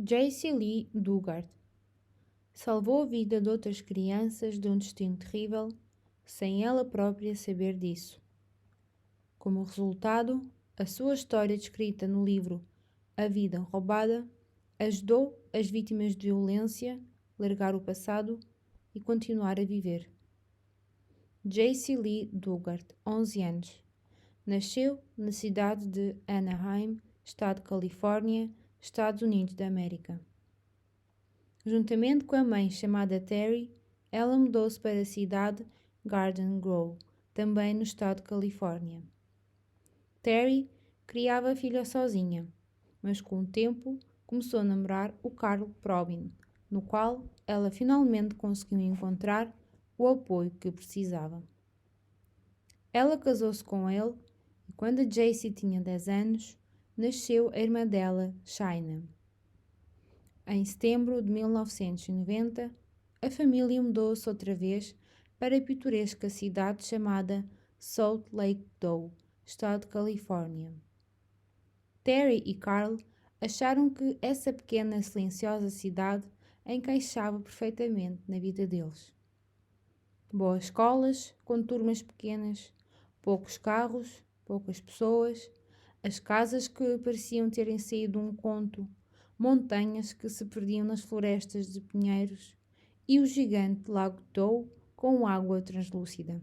Jaycee Lee Dugard salvou a vida de outras crianças de um destino terrível, sem ela própria saber disso. Como resultado, a sua história descrita no livro A Vida Roubada ajudou as vítimas de violência a largar o passado e continuar a viver. Jaycee Lee Dugard, 11 anos, nasceu na cidade de Anaheim, estado de Califórnia, Estados Unidos da América. Juntamente com a mãe chamada Terry, ela mudou-se para a cidade Garden Grove, também no estado de Califórnia. Terry criava a filha sozinha, mas com o tempo começou a namorar o Carl Probin, no qual ela finalmente conseguiu encontrar o apoio que precisava. Ela casou-se com ele e quando a Jaycee tinha 10 anos, nasceu a irmã dela, Shaina. Em setembro de 1990, a família mudou-se outra vez para a pitoresca cidade chamada Salt Lake Doe, estado de Califórnia. Terry e Carl acharam que essa pequena silenciosa cidade encaixava perfeitamente na vida deles. Boas escolas, com turmas pequenas, poucos carros, poucas pessoas, as casas que pareciam terem saído de um conto, montanhas que se perdiam nas florestas de pinheiros e o gigante lago Doe com água translúcida.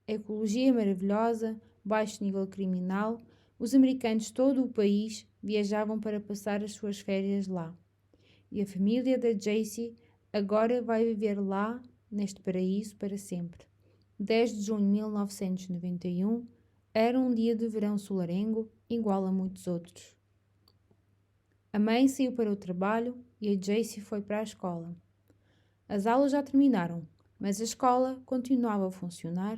Ecologia maravilhosa, baixo nível criminal, os americanos de todo o país viajavam para passar as suas férias lá. E a família da Jaycee agora vai viver lá, neste paraíso, para sempre. 10 de junho de 1991 era um dia de verão solarengo, igual a muitos outros. A mãe saiu para o trabalho e a Jaycee foi para a escola. As aulas já terminaram, mas a escola continuava a funcionar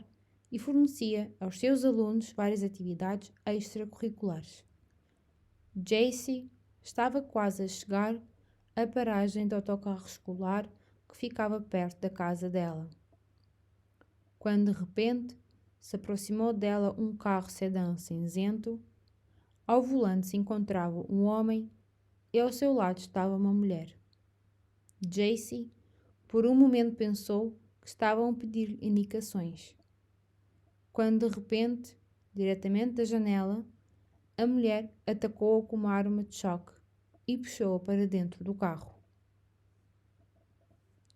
e fornecia aos seus alunos várias atividades extracurriculares. Jaycee estava quase a chegar à paragem de autocarro escolar que ficava perto da casa dela, quando de repente se aproximou dela um carro sedã cinzento. Ao volante se encontrava um homem e ao seu lado estava uma mulher. Jaycee, por um momento, pensou que estavam a pedir indicações, quando de repente, diretamente da janela, a mulher atacou-a com uma arma de choque e puxou-a para dentro do carro.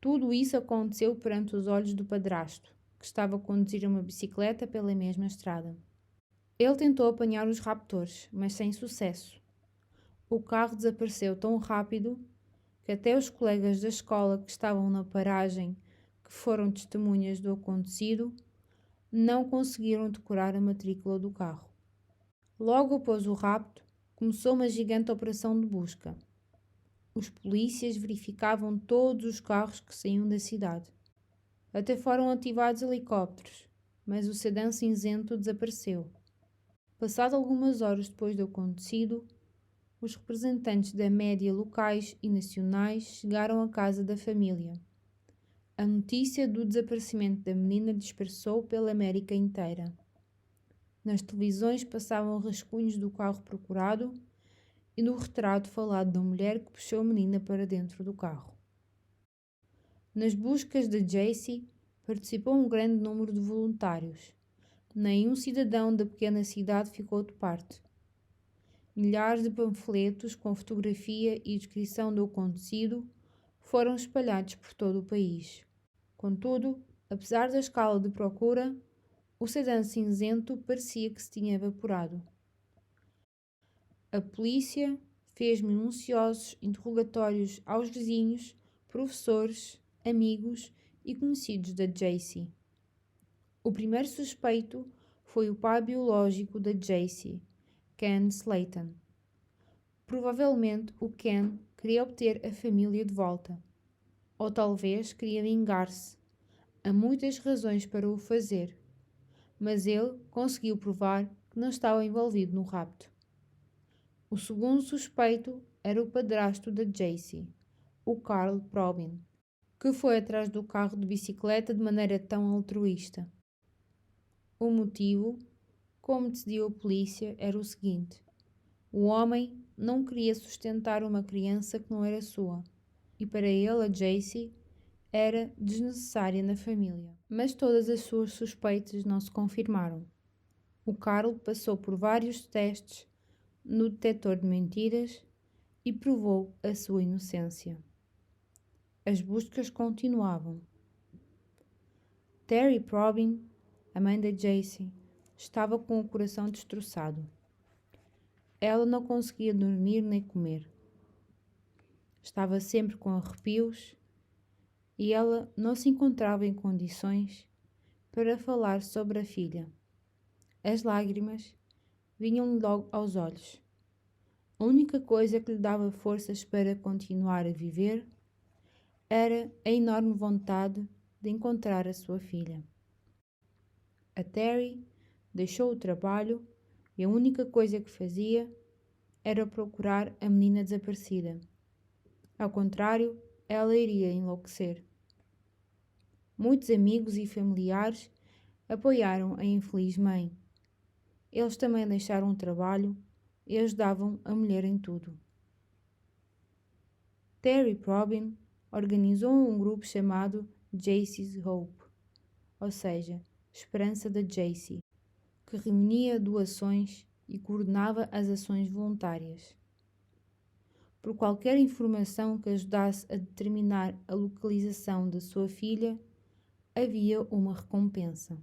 Tudo isso aconteceu perante os olhos do padrasto, que estava a conduzir uma bicicleta pela mesma estrada. Ele tentou apanhar os raptores, mas sem sucesso. O carro desapareceu tão rápido que até os colegas da escola que estavam na paragem, que foram testemunhas do acontecido, não conseguiram decorar a matrícula do carro. Logo após o rapto, começou uma gigante operação de busca. Os polícias verificavam todos os carros que saíam da cidade. Até foram ativados helicópteros, mas o sedã cinzento desapareceu. Passado algumas horas depois do acontecido, os representantes da média locais e nacionais chegaram à casa da família. A notícia do desaparecimento da menina dispersou pela América inteira. Nas televisões passavam rascunhos do carro procurado e do retrato falado da mulher que puxou a menina para dentro do carro. Nas buscas de Jaycee participou um grande número de voluntários. Nenhum cidadão da pequena cidade ficou de parte. Milhares de panfletos com fotografia e descrição do acontecido foram espalhados por todo o país. Contudo, apesar da escala de procura, o sedã cinzento parecia que se tinha evaporado. A polícia fez minuciosos interrogatórios aos vizinhos, professores, amigos e conhecidos da Jaycee. O primeiro suspeito foi o pai biológico da Jaycee, Ken Slayton. Provavelmente o Ken queria obter a família de volta, ou talvez queria vingar-se. Há muitas razões para o fazer, mas ele conseguiu provar que não estava envolvido no rapto. O segundo suspeito era o padrasto da Jaycee, o Carl Probin, que foi atrás do carro de bicicleta de maneira tão altruísta. O motivo, como decidiu a polícia, era o seguinte: o homem não queria sustentar uma criança que não era sua, e para ele a Jessie era desnecessária na família. Mas todas as suas suspeitas não se confirmaram. O Carl passou por vários testes no detector de mentiras e provou a sua inocência. As buscas continuavam. Terry Probyn, a mãe da Jessie, estava com o coração destroçado. Ela não conseguia dormir nem comer. Estava sempre com arrepios e ela não se encontrava em condições para falar sobre a filha. As lágrimas vinham-lhe logo aos olhos. A única coisa que lhe dava forças para continuar a viver era a enorme vontade de encontrar a sua filha. A Terry deixou o trabalho e a única coisa que fazia era procurar a menina desaparecida. Ao contrário, ela iria enlouquecer. Muitos amigos e familiares apoiaram a infeliz mãe. Eles também deixaram o trabalho e ajudavam a mulher em tudo. Terry Probyn organizou um grupo chamado Jessie's Hope, ou seja, Esperança da Jessie, que reunia doações e coordenava as ações voluntárias. Por qualquer informação que ajudasse a determinar a localização da sua filha, havia uma recompensa.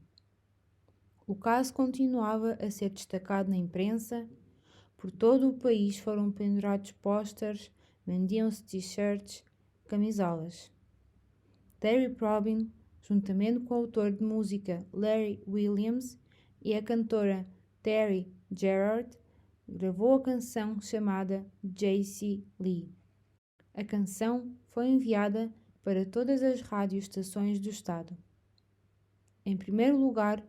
O caso continuava a ser destacado na imprensa. Por todo o país foram pendurados pósteres, vendiam-se t-shirts, camisolas. Terry Probyn, juntamente com o autor de música Larry Williams e a cantora Terry Gerard, gravou a canção chamada Jessie Lee. A canção foi enviada para todas as radioestações do estado. Em primeiro lugar,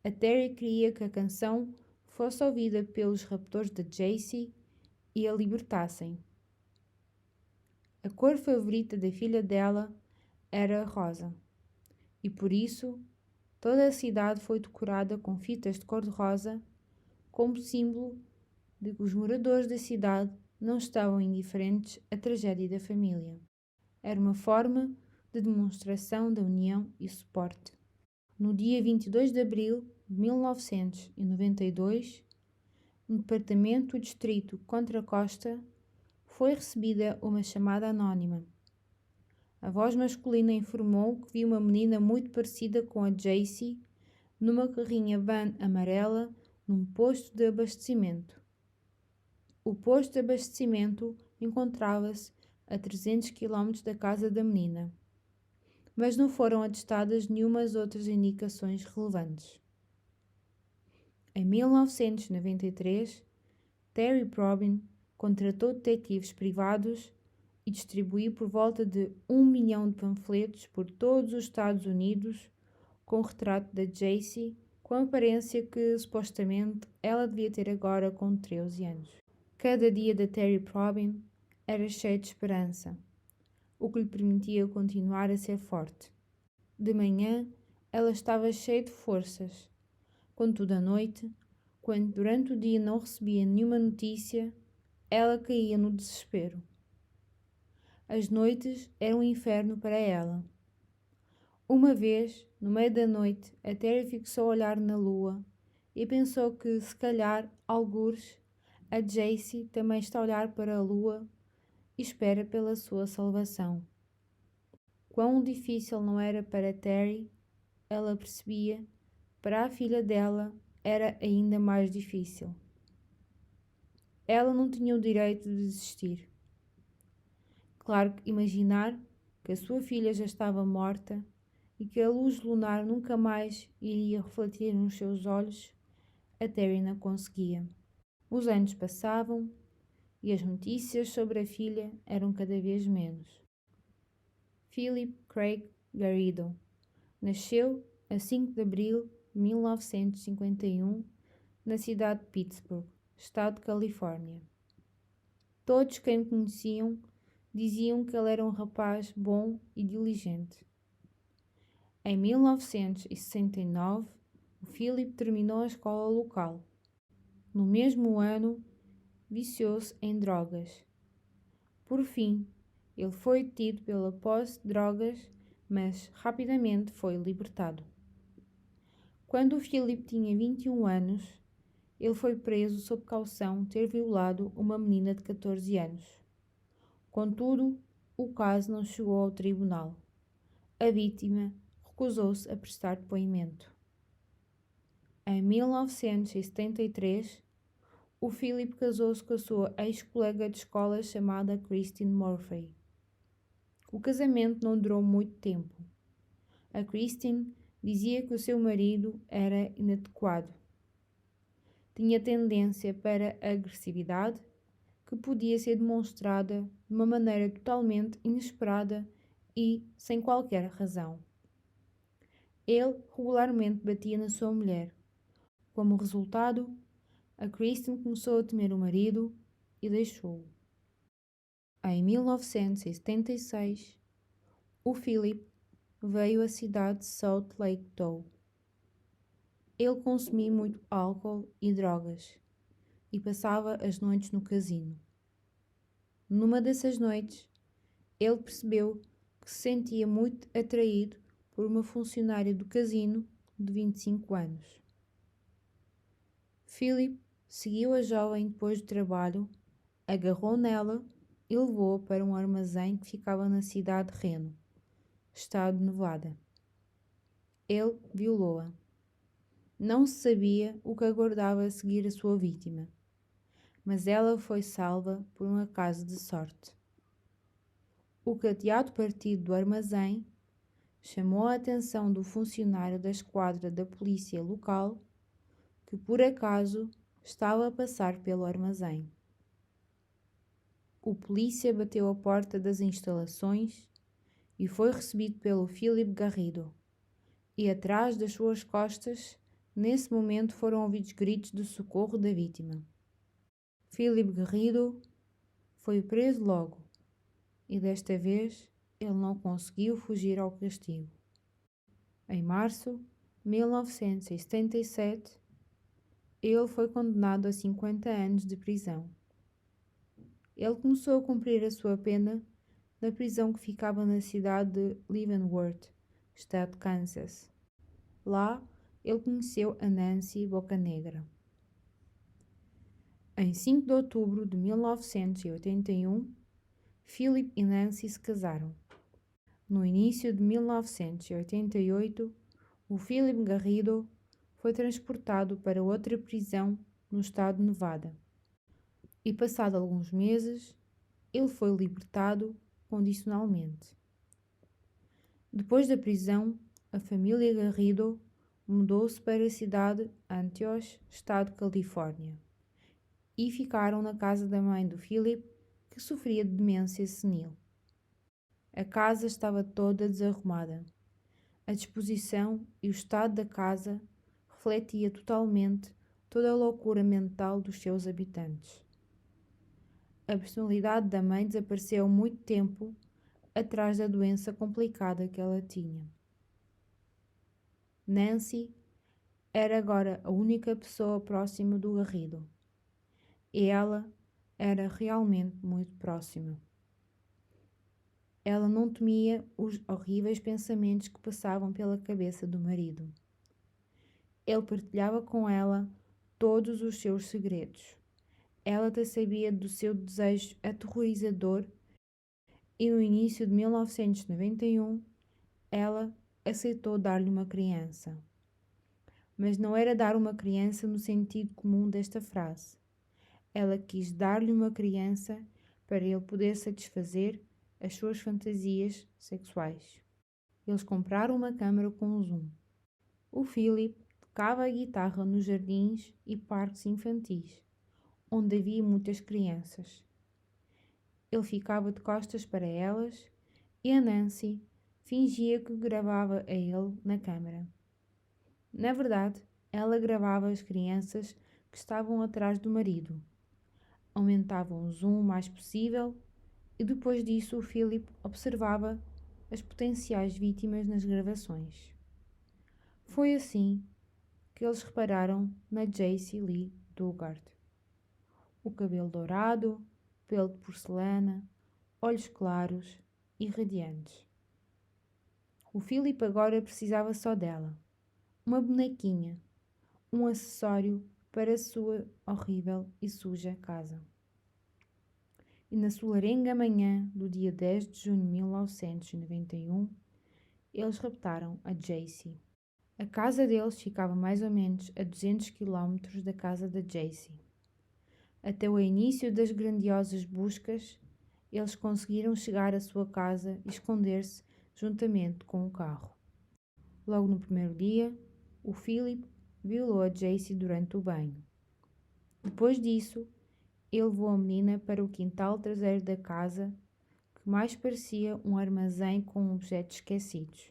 a Terry queria que a canção fosse ouvida pelos raptores da Jessie e a libertassem. A cor favorita da filha dela era a rosa, e por isso toda a cidade foi decorada com fitas de cor-de-rosa como símbolo de que os moradores da cidade não estavam indiferentes à tragédia da família. Era uma forma de demonstração da união e suporte. No dia 22 de abril de 1992, no departamento do distrito Contra Costa, foi recebida uma chamada anónima. A voz masculina informou que viu uma menina muito parecida com a Jessie numa carrinha van amarela num posto de abastecimento. O posto de abastecimento encontrava-se a 300 km da casa da menina, mas não foram atestadas nenhumas outras indicações relevantes. Em 1993, Terry Probyn contratou detetives privados e distribuiu por volta de 1 milhão de panfletos por todos os Estados Unidos com o retrato da Jessie, com a aparência que, supostamente, ela devia ter agora com 13 anos. Cada dia da Terry Probyn era cheio de esperança, o que lhe permitia continuar a ser forte. De manhã, ela estava cheia de forças. Contudo, à noite, quando durante o dia não recebia nenhuma notícia, ela caía no desespero. As noites eram um inferno para ela. Uma vez, no meio da noite, a Terry fixou o olhar na lua e pensou que, se calhar, algures, a Jessie também está a olhar para a lua e espera pela sua salvação. Quão difícil não era para Terry, ela percebia, para a filha dela era ainda mais difícil. Ela não tinha o direito de desistir. Claro que imaginar que a sua filha já estava morta e que a luz lunar nunca mais iria refletir nos seus olhos, a Terry não conseguia. Os anos passavam e as notícias sobre a filha eram cada vez menos. Philip Craig Garrido nasceu a 5 de abril de 1951 na cidade de Pittsburgh, estado de Califórnia. Todos quem o conheciam diziam que ele era um rapaz bom e diligente. Em 1969, o Philip terminou a escola local. No mesmo ano, viciou-se em drogas. Por fim, ele foi detido pela posse de drogas, mas rapidamente foi libertado. Quando Philip tinha 21 anos, ele foi preso sob caução de ter violado uma menina de 14 anos. Contudo, o caso não chegou ao tribunal. A vítima recusou-se a prestar depoimento. Em 1973, o Philip casou-se com a sua ex-colega de escola chamada Christine Murphy. O casamento não durou muito tempo. A Christine dizia que o seu marido era inadequado. Tinha tendência para a agressividade, que podia ser demonstrada de uma maneira totalmente inesperada e sem qualquer razão. Ele regularmente batia na sua mulher. Como resultado, a Christine começou a temer o marido e deixou-o. Em 1976, o Philip veio à cidade de Salt Lake Tahoe. Ele consumia muito álcool e drogas e passava as noites no casino. Numa dessas noites, ele percebeu que se sentia muito atraído por uma funcionária do casino de 25 anos. Philip seguiu a jovem depois do trabalho, agarrou nela e levou-a para um armazém que ficava na cidade de Reno, estado de Nevada. Ele violou-a. Não se sabia o que aguardava a seguir a sua vítima, mas ela foi salva por um acaso de sorte. O cadeado partido do armazém chamou a atenção do funcionário da esquadra da polícia local, que por acaso estava a passar pelo armazém. O polícia bateu à porta das instalações e foi recebido pelo Philip Garrido, e atrás das suas costas, nesse momento foram ouvidos gritos de socorro da vítima. Philip Garrido foi preso logo, e desta vez ele não conseguiu fugir ao castigo. Em março de 1977, ele foi condenado a 50 anos de prisão. Ele começou a cumprir a sua pena na prisão que ficava na cidade de Leavenworth, estado de Kansas. Lá, ele conheceu a Nancy Bocanegra. Em 5 de outubro de 1981, Philip e Nancy se casaram. No início de 1988, o Philip Garrido foi transportado para outra prisão no estado de Nevada. E passado alguns meses, ele foi libertado condicionalmente. Depois da prisão, a família Garrido mudou-se para a cidade de Antioch, estado de Califórnia, e ficaram na casa da mãe do Philip, que sofria de demência senil. A casa estava toda desarrumada. A disposição e o estado da casa refletia totalmente toda a loucura mental dos seus habitantes. A personalidade da mãe desapareceu muito tempo atrás da doença complicada que ela tinha. Nancy era agora a única pessoa próxima do Garrido. E ela era realmente muito próxima. Ela não temia os horríveis pensamentos que passavam pela cabeça do marido. Ele partilhava com ela todos os seus segredos. Ela até sabia do seu desejo aterrorizador e no início de 1991 ela aceitou dar-lhe uma criança. Mas não era dar uma criança no sentido comum desta frase. Ela quis dar-lhe uma criança para ele poder satisfazer as suas fantasias sexuais. Eles compraram uma câmara com zoom. O Philip tocava a guitarra nos jardins e parques infantis, onde havia muitas crianças. Ele ficava de costas para elas e a Nancy fingia que gravava a ele na câmara. Na verdade, ela gravava as crianças que estavam atrás do marido. Aumentava o zoom o mais possível e depois disso o Philip observava as potenciais vítimas nas gravações. Foi assim que eles repararam na Jaycee Lee Dugard. O cabelo dourado, pelo de porcelana, olhos claros e radiantes. O Philip agora precisava só dela. Uma bonequinha, um acessório para a sua horrível e suja casa. E na solarenga manhã do dia 10 de junho de 1991, eles raptaram a Jacie. A casa deles ficava mais ou menos a 200 quilómetros da casa da Jacie. Até o início das grandiosas buscas, eles conseguiram chegar à sua casa e esconder-se juntamente com o carro. Logo no primeiro dia, o Philip violou a Jacie durante o banho. Depois disso, ele levou a menina para o quintal traseiro da casa, que mais parecia um armazém com objetos esquecidos.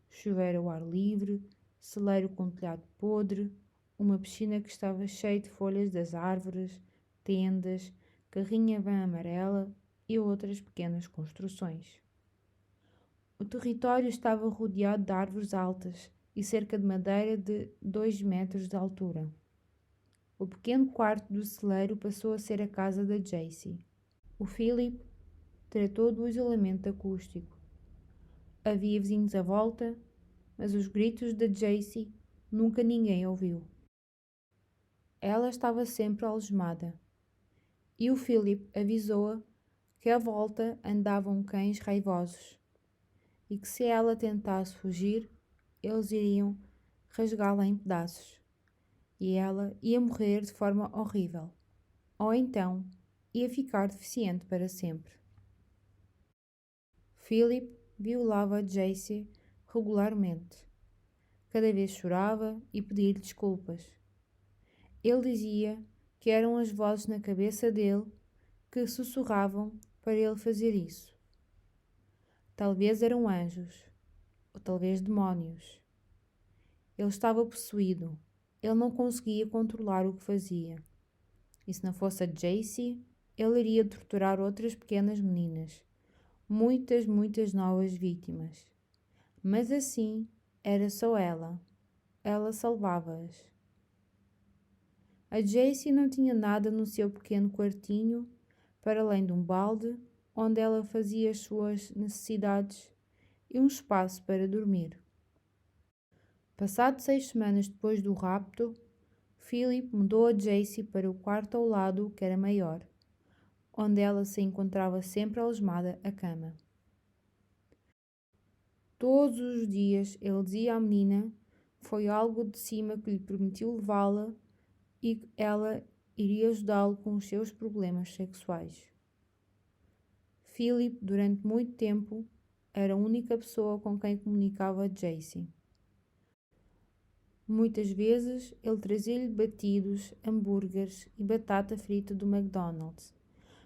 Chuveiro ao ar livre, celeiro com telhado podre, uma piscina que estava cheia de folhas das árvores, tendas, carrinha van amarela e outras pequenas construções. O território estava rodeado de árvores altas e cerca de madeira de 2 metros de altura. O pequeno quarto do celeiro passou a ser a casa da Jacie. O Philip tratou do isolamento acústico. Havia vizinhos à volta, mas os gritos da Jacie nunca ninguém ouviu. Ela estava sempre algemada, e o Philip avisou-a que à volta andavam cães raivosos, e que se ela tentasse fugir, eles iriam rasgá-la em pedaços, e ela ia morrer de forma horrível, ou então ia ficar deficiente para sempre. Philip violava Jacie regularmente. Cada vez chorava e pedia-lhe desculpas. Ele dizia que eram as vozes na cabeça dele que sussurravam para ele fazer isso. Talvez eram anjos, ou talvez demónios. Ele estava possuído. Ele não conseguia controlar o que fazia. E se não fosse a Jacie, ele iria torturar outras pequenas meninas. Muitas novas vítimas. Mas assim, era só ela. Ela salvava-as. A Jacie não tinha nada no seu pequeno quartinho, para além de um balde, onde ela fazia as suas necessidades, e um espaço para dormir. Passado 6 semanas depois do rapto, Philip mudou a Jacie para o quarto ao lado, que era maior, onde ela se encontrava sempre algemada à cama. Todos os dias ele dizia à menina que foi algo de cima que lhe permitiu levá-la e ela iria ajudá-lo com os seus problemas sexuais. Philip, durante muito tempo, era a única pessoa com quem comunicava a Jacie. Muitas vezes ele trazia-lhe batidos, hambúrgueres e batata frita do McDonald's.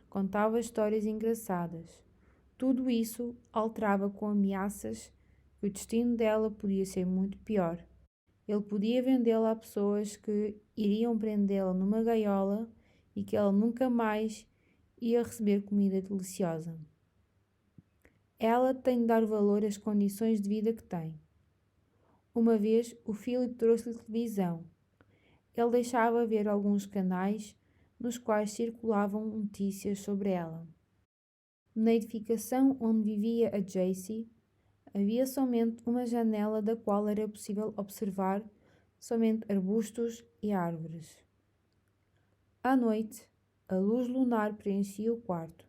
Contava histórias engraçadas. Tudo isso alterava com ameaças que o destino dela podia ser muito pior. Ele podia vendê-la a pessoas que iriam prendê-la numa gaiola e que ela nunca mais ia receber comida deliciosa. Ela tem de dar valor às condições de vida que tem. Uma vez, o Philip trouxe-lhe televisão. Ele deixava ver alguns canais nos quais circulavam notícias sobre ela. Na edificação onde vivia a Jacie, havia somente uma janela da qual era possível observar somente arbustos e árvores. À noite, a luz lunar preenchia o quarto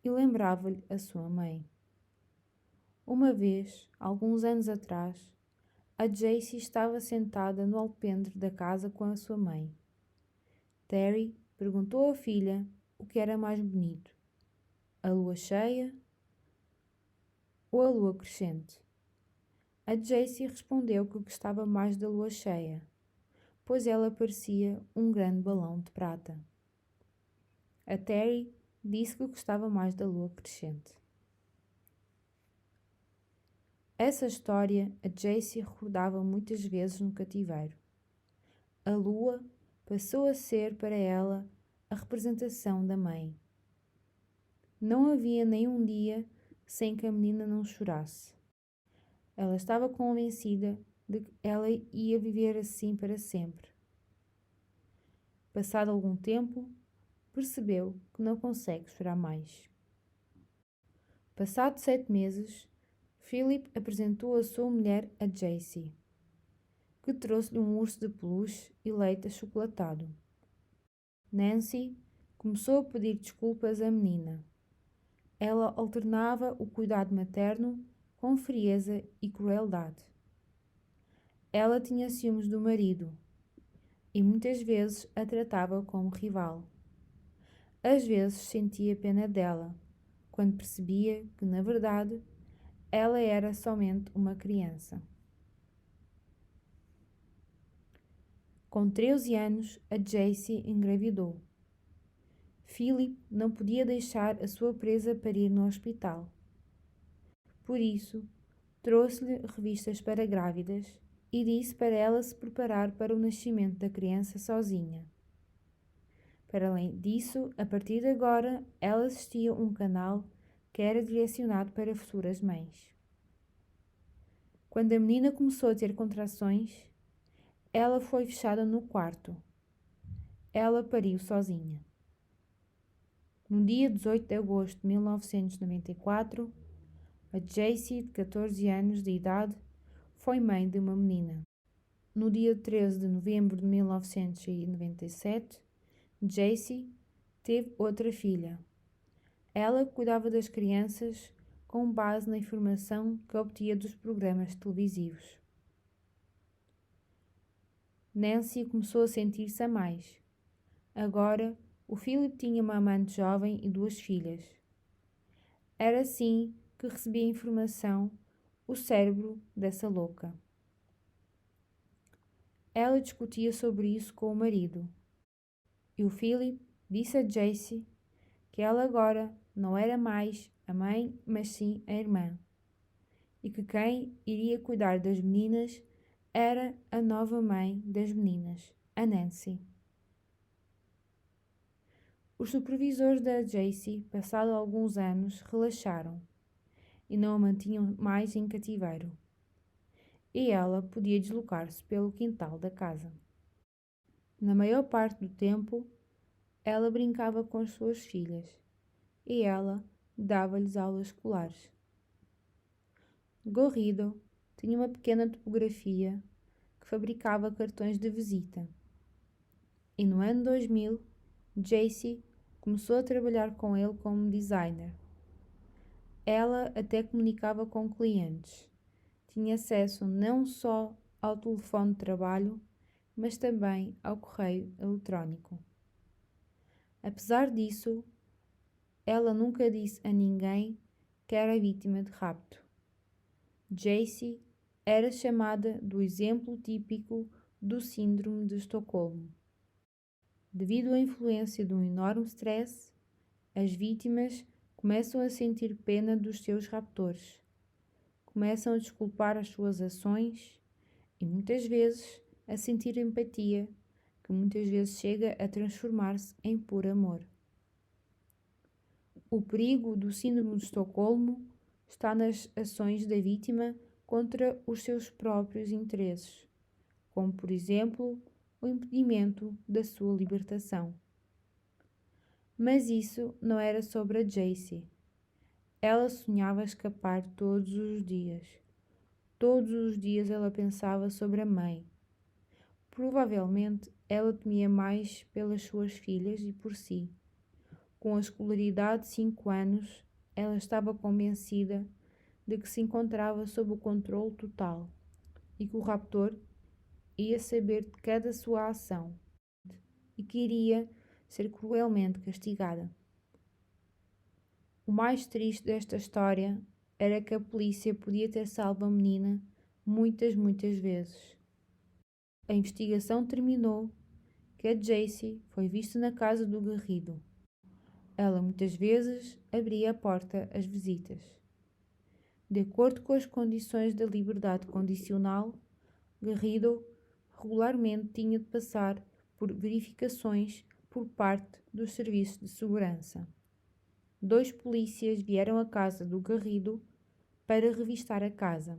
e lembrava-lhe a sua mãe. Uma vez, alguns anos atrás, a Jacie estava sentada no alpendre da casa com a sua mãe. Terry perguntou à filha o que era mais bonito, a lua cheia ou a lua crescente. A Jacie respondeu que gostava mais da lua cheia, pois ela parecia um grande balão de prata. A Terry disse que gostava mais da lua crescente. Essa história a Jacie recordava muitas vezes no cativeiro. A lua passou a ser para ela a representação da mãe. Não havia nenhum dia sem que a menina não chorasse. Ela estava convencida de que ela ia viver assim para sempre. Passado algum tempo, percebeu que não consegue chorar mais. Passado 7 meses, Philip apresentou a sua mulher a Jessie, que trouxe-lhe um urso de peluche e leite achocolatado. Nancy começou a pedir desculpas à menina. Ela alternava o cuidado materno com frieza e crueldade. Ela tinha ciúmes do marido e muitas vezes a tratava como rival. Às vezes sentia pena dela, quando percebia que, na verdade, ela era somente uma criança. Com 13 anos, a Jessie engravidou. Philip não podia deixar a sua presa parir no hospital. Por isso, trouxe-lhe revistas para grávidas e disse para ela se preparar para o nascimento da criança sozinha. Para além disso, a partir de agora, ela assistia a um canal que era direcionado para futuras mães. Quando a menina começou a ter contrações, ela foi fechada no quarto. Ela pariu sozinha. No dia 18 de agosto de 1994, a Jessie, de 14 anos de idade, foi mãe de uma menina. No dia 13 de novembro de 1997, Jessie teve outra filha. Ela cuidava das crianças com base na informação que obtinha dos programas televisivos. Nancy começou a sentir-se a mais. Agora, o Philip tinha uma amante jovem e 2 filhas. Era assim que recebia informação o cérebro dessa louca. Ela discutia sobre isso com o marido. E o Philip disse a Jessie que ela agora não era mais a mãe, mas sim a irmã. E que quem iria cuidar das meninas era a nova mãe das meninas, a Nancy. Os supervisores da Jessie, passado alguns anos, relaxaram e não a mantinham mais em cativeiro. E ela podia deslocar-se pelo quintal da casa. Na maior parte do tempo, ela brincava com as suas filhas e ela dava-lhes aulas escolares. Garrido tinha uma pequena topografia que fabricava cartões de visita. E no ano 2000, Jessie começou a trabalhar com ele como designer. Ela até comunicava com clientes. Tinha acesso não só ao telefone de trabalho, mas também ao correio eletrónico. Apesar disso, ela nunca disse a ninguém que era vítima de rapto. Jessie era chamada do exemplo típico do Síndrome de Estocolmo. Devido à influência de um enorme stress, as vítimas começam a sentir pena dos seus raptores, começam a desculpar as suas ações e muitas vezes a sentir empatia, que muitas vezes chega a transformar-se em puro amor. O perigo do Síndrome de Estocolmo está nas ações da vítima contra os seus próprios interesses, como, por exemplo, o impedimento da sua libertação. Mas isso não era sobre a Jessie. Ela sonhava escapar todos os dias. Todos os dias ela pensava sobre a mãe. Provavelmente ela temia mais pelas suas filhas e por si. Com a escolaridade de 5 anos, ela estava convencida de que se encontrava sob o controle total e que o raptor ia saber de cada sua ação e que iria ser cruelmente castigada. O mais triste desta história era que a polícia podia ter salvo a menina muitas vezes. A investigação terminou que a Jessie foi vista na casa do Garrido. Ela muitas vezes abria a porta às visitas. De acordo com as condições da liberdade condicional, Garrido regularmente tinha de passar por verificações por parte dos serviços de segurança. 2 polícias vieram à casa do Garrido para revistar a casa.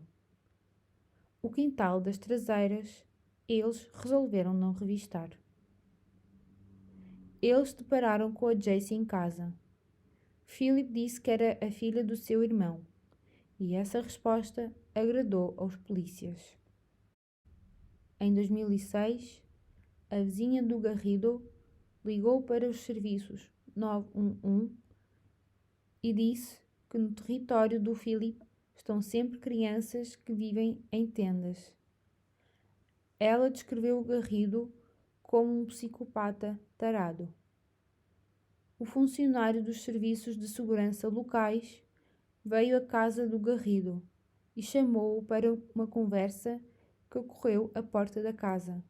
O quintal das traseiras, eles resolveram não revistar. Eles se depararam com a Jessie em casa. Philip disse que era a filha do seu irmão, e essa resposta agradou aos polícias. Em 2006, a vizinha do Garrido ligou para os serviços 911 e disse que no território do Philip estão sempre crianças que vivem em tendas. Ela descreveu o Garrido como um psicopata tarado. O funcionário dos serviços de segurança locais veio à casa do Garrido e chamou-o para uma conversa que ocorreu à porta da casa.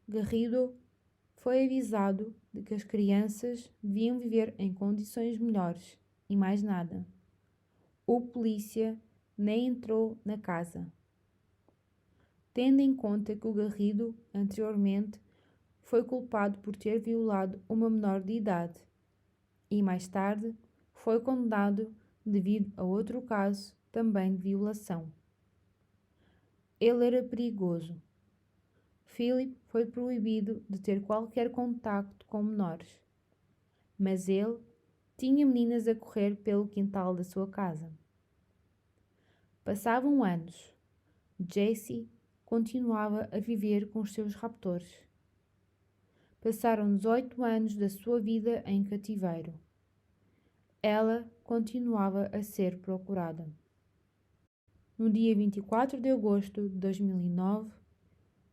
Garrido foi avisado de que as crianças deviam viver em condições melhores e mais nada. O polícia nem entrou na casa. Tendo em conta que o Garrido, anteriormente, foi culpado por ter violado uma menor de idade e, mais tarde, foi condenado devido a outro caso também de violação. Ele era perigoso. Philip foi proibido de ter qualquer contacto com menores, mas ele tinha meninas a correr pelo quintal da sua casa. Passavam anos. Jessie continuava a viver com os seus raptores. Passaram 18 anos da sua vida em cativeiro. Ela continuava a ser procurada. No dia 24 de agosto de 2009,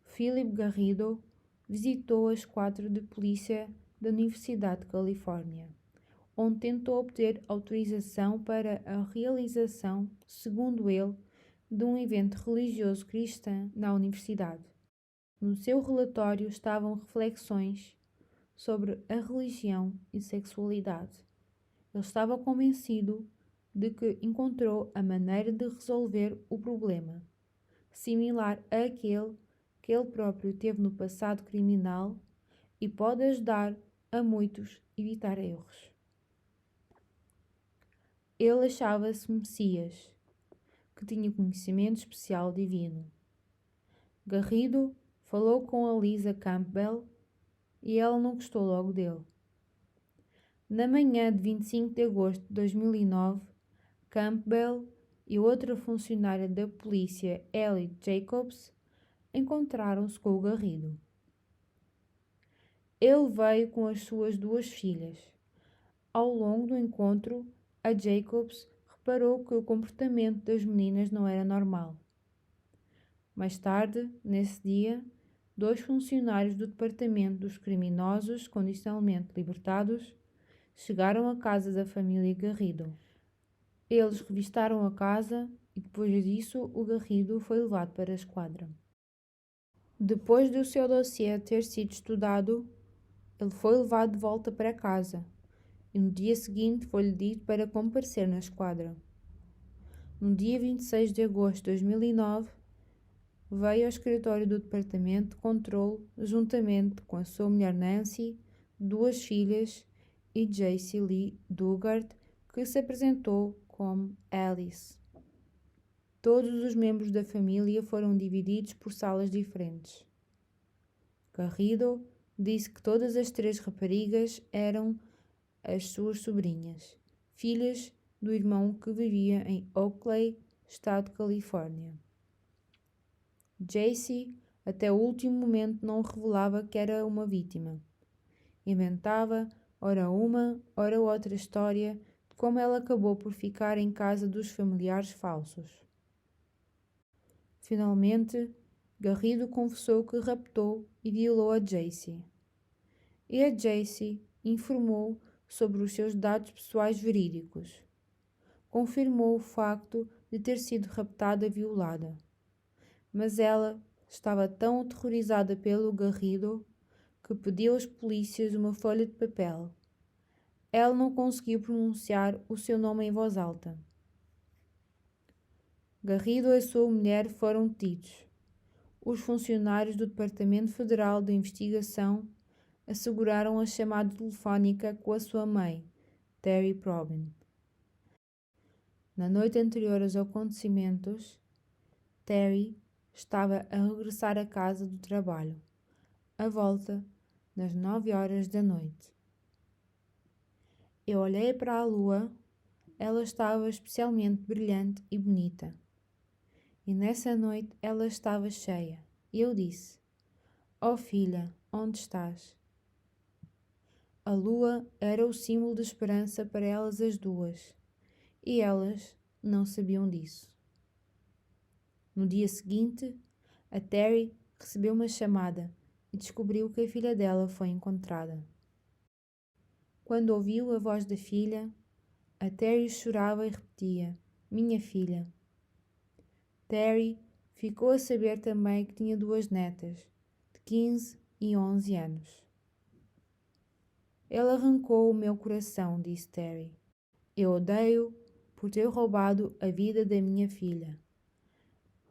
Philip Garrido visitou a esquadra de polícia da Universidade de Califórnia, onde tentou obter autorização para a realização, segundo ele, de um evento religioso cristão na universidade. No seu relatório estavam reflexões sobre a religião e sexualidade. Ele estava convencido de que encontrou a maneira de resolver o problema, similar àquele que ele próprio teve no passado criminal, e pode ajudar a muitos a evitar erros. Ele achava-se Messias, que tinha conhecimento especial divino. Garrido falou com a Lisa Campbell e ela não gostou logo dele. Na manhã de 25 de agosto de 2009, Campbell e outra funcionária da polícia, Ellie Jacobs, encontraram-se com o Garrido. Ele veio com as suas 2 filhas. Ao longo do encontro, a Jacobs reparou que o comportamento das meninas não era normal. Mais tarde, nesse dia, 2 funcionários do Departamento dos Criminosos Condicionalmente Libertados chegaram à casa da família Garrido. Eles revistaram a casa e, depois disso, o Garrido foi levado para a esquadra. Depois do seu dossiê ter sido estudado, ele foi levado de volta para casa e no dia seguinte foi-lhe dito para comparecer na esquadra. No dia 26 de agosto de 2009, veio ao escritório do Departamento de Controle juntamente com a sua mulher Nancy, 2 filhas e Jessie Lee Dugard, que se apresentou como Alice. Todos os membros da família foram divididos por salas diferentes. Garrido disse que todas as 3 raparigas eram as suas sobrinhas, filhas do irmão que vivia em Oakley, estado de Califórnia. Jessie, até o último momento, não revelava que era uma vítima. Inventava, ora uma, ora outra história de como ela acabou por ficar em casa dos familiares falsos. Finalmente, Garrido confessou que raptou e violou a Jessie. E a Jessie informou sobre os seus dados pessoais verídicos. Confirmou o facto de ter sido raptada e violada. Mas ela estava tão aterrorizada pelo Garrido que pediu às polícias uma folha de papel. Ela não conseguiu pronunciar o seu nome em voz alta. Garrido e a sua mulher foram detidos. Os funcionários do Departamento Federal de Investigação asseguraram a chamada telefónica com a sua mãe, Terry Probin. Na noite anterior aos acontecimentos, Terry estava a regressar à casa do trabalho. À volta, das 9 horas da noite. Eu olhei para a lua, ela estava especialmente brilhante e bonita. E nessa noite ela estava cheia. E eu disse: "Oh filha, onde estás?" A lua era o símbolo de esperança para elas as duas, e elas não sabiam disso. No dia seguinte, a Terry recebeu uma chamada e descobriu que a filha dela foi encontrada. Quando ouviu a voz da filha, a Terry chorava e repetia: "Minha filha." Terry ficou a saber também que tinha duas netas, de 15 e 11 anos. "Ele arrancou o meu coração", disse Terry. "Eu odeio por ter roubado a vida da minha filha.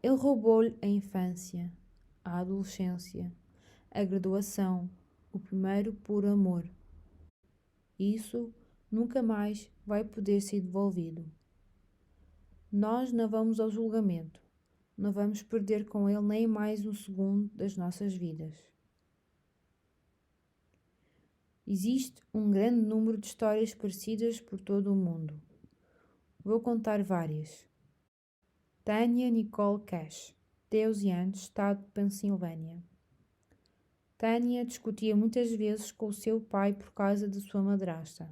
Ele roubou-lhe a infância, a adolescência, a graduação, o primeiro puro amor. Isso nunca mais vai poder ser devolvido. Nós não vamos ao julgamento. Não vamos perder com ele nem mais um segundo das nossas vidas." Existe um grande número de histórias parecidas por todo o mundo. Vou contar várias. Tanya Nicole Cash, 13 anos, estado de Pensilvânia. Tanya discutia muitas vezes com o seu pai por causa de sua madrasta.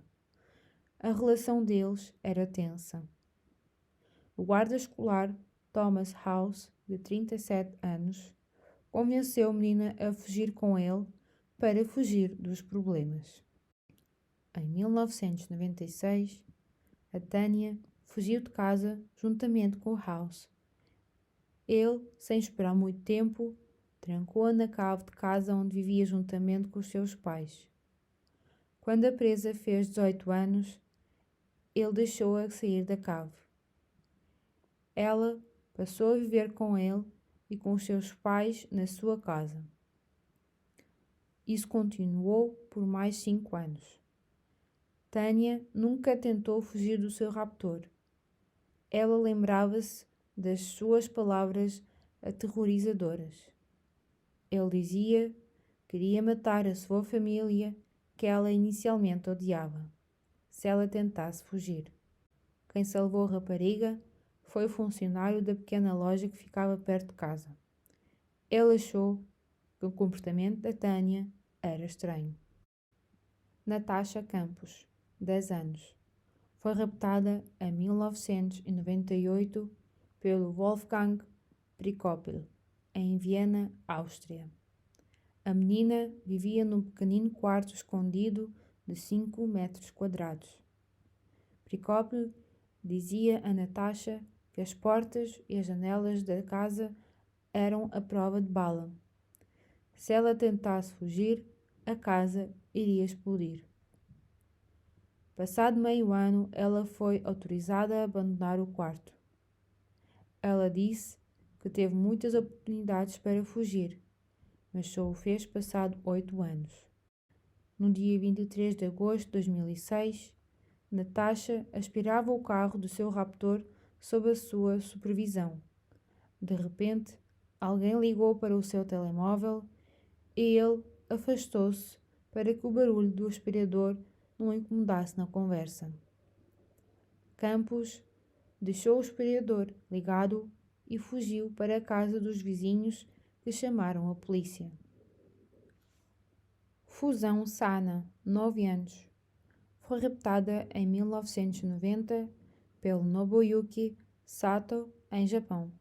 A relação deles era tensa. O guarda escolar Thomas House, de 37 anos, convenceu a menina a fugir com ele para fugir dos problemas. Em 1996, a Tanya fugiu de casa juntamente com House. Ele, sem esperar muito tempo, trancou-a na cave de casa onde vivia juntamente com os seus pais. Quando a presa fez 18 anos, ele deixou-a sair da cave. Ela passou a viver com ele e com os seus pais na sua casa. Isso continuou por mais 5 anos. Tanya nunca tentou fugir do seu raptor. Ela lembrava-se das suas palavras aterrorizadoras. Ele dizia que queria matar a sua família, que ela inicialmente odiava, se ela tentasse fugir. Quem salvou a rapariga foi o funcionário da pequena loja que ficava perto de casa. Ele achou que o comportamento da Tanya era estranho. Natasha Campos, 10 anos. Foi raptada em 1998 pelo Wolfgang Prikopl, em Viena, Áustria. A menina vivia num pequenino quarto escondido de 5 metros quadrados. Prikopl dizia a Natasha que as portas e as janelas da casa eram a prova de bala. Se ela tentasse fugir, a casa iria explodir. Passado meio ano, ela foi autorizada a abandonar o quarto. Ela disse que teve muitas oportunidades para fugir, mas só o fez passado 8 anos. No dia 23 de agosto de 2006, Natasha aspirava o carro do seu raptor sob a sua supervisão. De repente, alguém ligou para o seu telemóvel e ele afastou-se para que o barulho do aspirador não o incomodasse na conversa. Campos deixou o aspirador ligado e fugiu para a casa dos vizinhos, que chamaram a polícia. Fusão Sana, 9 anos. Foi raptada em 1990 pelo Nobuyuki Sato, em Japão.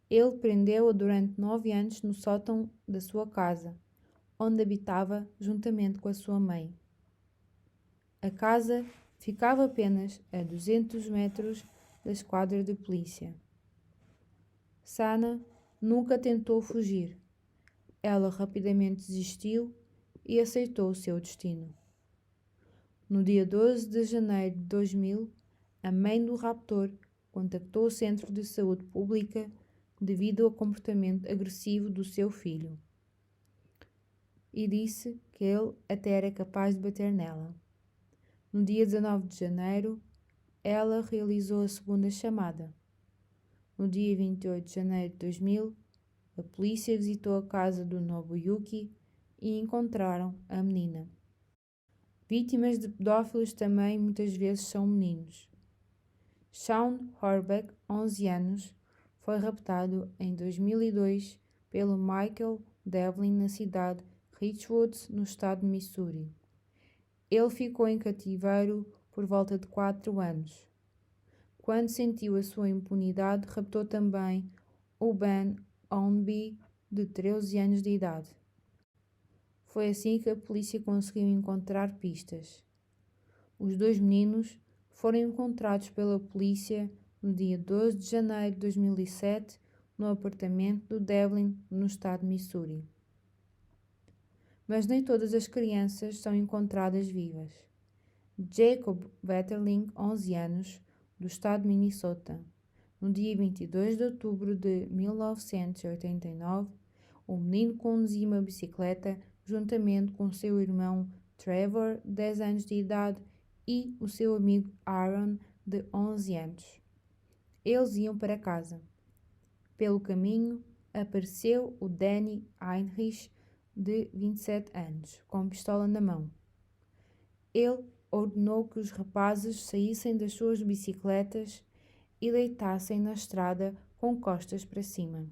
Ele prendeu-a durante 9 anos no sótão da sua casa, onde habitava juntamente com a sua mãe. A casa ficava apenas a 200 metros da esquadra de polícia. Sana nunca tentou fugir. Ela rapidamente desistiu e aceitou o seu destino. No dia 12 de janeiro de 2000, a mãe do raptor contactou o Centro de Saúde Pública devido ao comportamento agressivo do seu filho e disse que ele até era capaz de bater nela. No dia 19 de janeiro, ela realizou a segunda chamada. No dia 28 de janeiro de 2000, a polícia visitou a casa do Nobuyuki e encontraram a menina. Vítimas de pedófilos também muitas vezes são meninos. Sean Horbeck, 11 anos, foi raptado em 2002 pelo Michael Devlin na cidade Richwoods, no estado de Missouri. Ele ficou em cativeiro por volta de 4 anos. Quando sentiu a sua impunidade, raptou também o Ben Ownby, de 13 anos de idade. Foi assim que a polícia conseguiu encontrar pistas. Os 2 meninos foram encontrados pela polícia no dia 12 de janeiro de 2007 no apartamento do Devlin, no estado de Missouri. Mas nem todas as crianças são encontradas vivas. Jacob Wetterling, 11 anos, do estado de Minnesota. No dia 22 de outubro de 1989, o menino conduzia uma bicicleta juntamente com seu irmão Trevor, 10 anos de idade, e o seu amigo Aaron, de 11 anos. Eles iam para casa. Pelo caminho, apareceu o Danny Heinrich, de 27 anos, com pistola na mão. Ele ordenou que os rapazes saíssem das suas bicicletas e deitassem na estrada com costas para cima.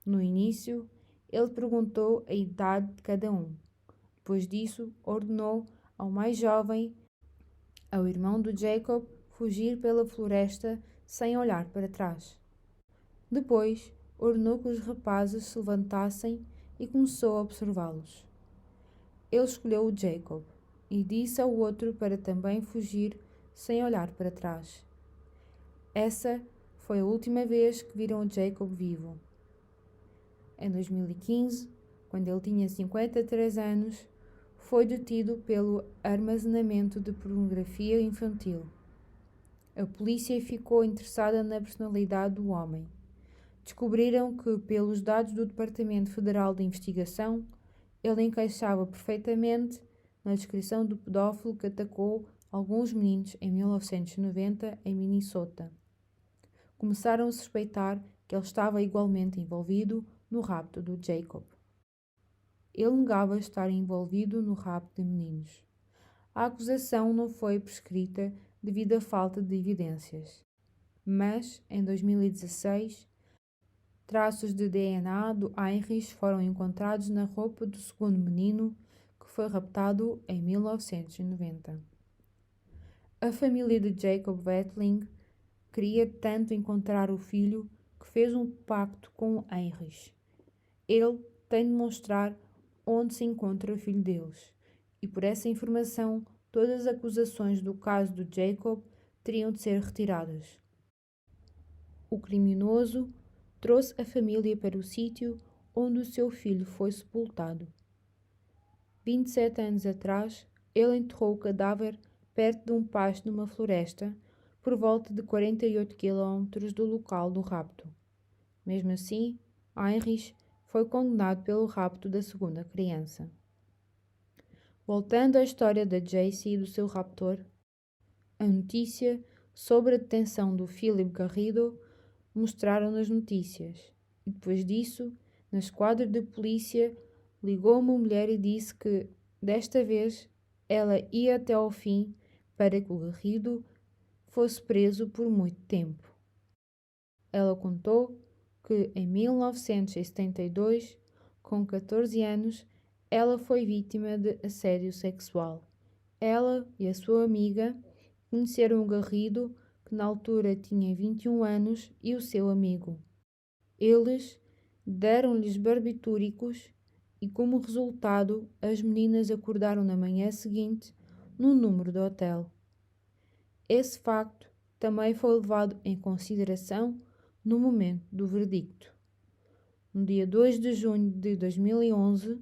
No início, ele perguntou a idade de cada um. Depois disso, ordenou ao mais jovem, ao irmão do Jacob, fugir pela floresta sem olhar para trás. Depois, ordenou que os rapazes se levantassem e começou a observá-los. Ele escolheu o Jacob e disse ao outro para também fugir sem olhar para trás. Essa foi a última vez que viram o Jacob vivo. Em 2015, quando ele tinha 53 anos, foi detido pelo armazenamento de pornografia infantil. A polícia ficou interessada na personalidade do homem. Descobriram que, pelos dados do Departamento Federal de Investigação, ele encaixava perfeitamente na descrição do pedófilo que atacou alguns meninos em 1990 em Minnesota. Começaram a suspeitar que ele estava igualmente envolvido no rapto do Jacob. Ele negava estar envolvido no rapto de meninos. A acusação não foi prescrita devido à falta de evidências. Mas, em 2016, traços de DNA do Heinrich foram encontrados na roupa do segundo menino que foi raptado em 1990. A família de Jacob Wetterling queria tanto encontrar o filho que fez um pacto com o Heinrich. Ele tem de mostrar onde se encontra o filho deles, e por essa informação todas as acusações do caso do Jacob teriam de ser retiradas. O criminoso trouxe a família para o sítio onde o seu filho foi sepultado. 27 anos atrás, ele enterrou o cadáver perto de um pasto numa floresta, por volta de 48 km do local do rapto. Mesmo assim, Heinrich foi condenado pelo rapto da segunda criança. Voltando à história da Jaycee e do seu raptor, a notícia sobre a detenção do Philip Garrido mostraram nas notícias, e depois disso, na esquadra de polícia, ligou uma mulher e disse que, desta vez, ela ia até ao fim para que o Garrido fosse preso por muito tempo. Ela contou que, em 1972, com 14 anos, ela foi vítima de assédio sexual. Ela e a sua amiga conheceram o Garrido, que na altura tinha 21 anos, e o seu amigo. Eles deram-lhes barbitúricos e, como resultado, as meninas acordaram na manhã seguinte no número do hotel. Esse facto também foi levado em consideração no momento do verdicto. No dia 2 de junho de 2011,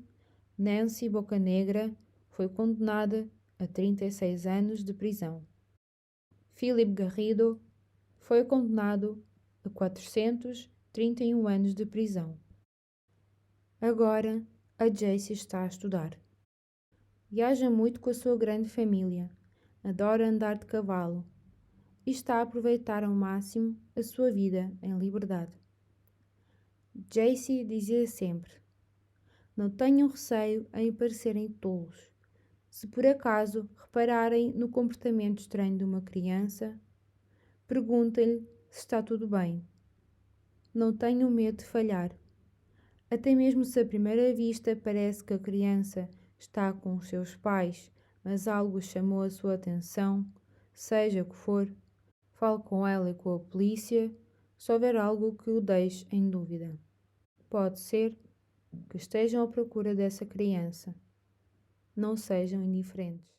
Nancy Bocanegra foi condenada a 36 anos de prisão. Philip Garrido foi condenado a 431 anos de prisão. Agora, a Jaycee está a estudar. Viaja muito com a sua grande família, adora andar de cavalo e está a aproveitar ao máximo a sua vida em liberdade. Jaycee dizia sempre: Não tenham receio em parecerem tolos. Se por acaso repararem no comportamento estranho de uma criança, perguntem-lhe se está tudo bem. Não tenham medo de falhar. Até mesmo se à primeira vista parece que a criança está com os seus pais, mas algo chamou a sua atenção, seja o que for, fale com ela e com a polícia se houver algo que o deixe em dúvida. Pode ser que estejam à procura dessa criança. Não sejam indiferentes.